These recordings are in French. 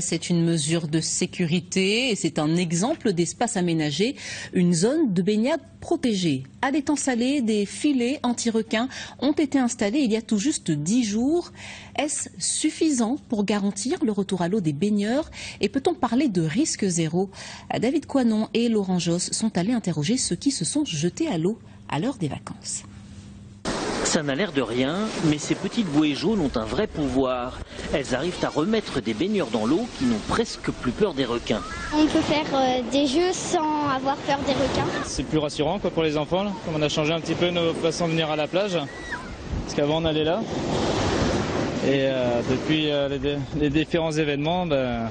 C'est une mesure de sécurité et c'est un exemple d'espace aménagé, une zone de baignade protégée. À l'étang salé, des filets anti-requins ont été installés il y a tout juste 10 jours. Est-ce suffisant pour garantir le retour à l'eau des baigneurs et peut-on parler de risque zéro? David Coinon et Laurent Josse sont allés interroger ceux qui se sont jetés à l'eau à l'heure des vacances. Ça n'a l'air de rien, mais ces petites bouées jaunes ont un vrai pouvoir. Elles arrivent à remettre des baigneurs dans l'eau qui n'ont presque plus peur des requins. On peut faire des jeux sans avoir peur des requins. C'est plus rassurant pour les enfants, là. Comme on a changé un petit peu nos façons de venir à la plage. Parce qu'avant on allait là. Et depuis les différents événements,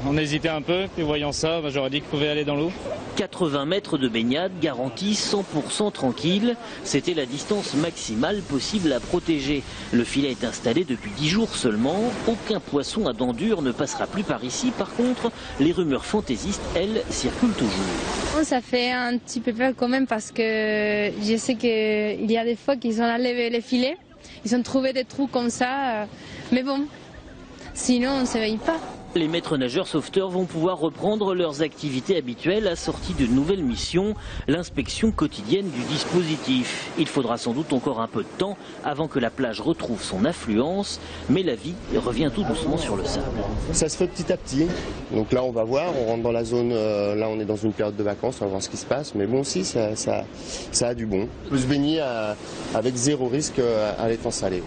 on hésitait un peu. Puis voyant ça, j'aurais dit qu'il pouvait aller dans l'eau. 80 mètres de baignade garantie 100% tranquille. C'était la distance maximale possible à protéger. Le filet est installé depuis 10 jours seulement. Aucun poisson à dents dures ne passera plus par ici. Par contre, les rumeurs fantaisistes, elles, circulent toujours. Ça fait un petit peu peur quand même parce que je sais qu'il y a des fois qu'ils ont enlevé les filets. Ils ont trouvé des trous comme ça, mais bon, sinon on ne s'éveille pas. Les maîtres nageurs sauveteurs vont pouvoir reprendre leurs activités habituelles assorties de nouvelles missions, l'inspection quotidienne du dispositif. Il faudra sans doute encore un peu de temps avant que la plage retrouve son affluence, mais la vie revient tout doucement sur le sable. Ça se fait petit à petit, donc là on va voir, on rentre dans la zone, là on est dans une période de vacances, on va voir ce qui se passe, mais bon aussi ça a du bon. On peut se baigner avec zéro risque à l'étang salé.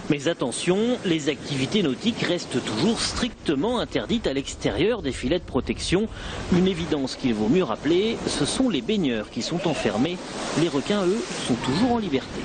Mais attention, les activités nautiques restent toujours strictement interdites à l'extérieur des filets de protection. Une évidence qu'il vaut mieux rappeler, ce sont les baigneurs qui sont enfermés. Les requins, eux, sont toujours en liberté.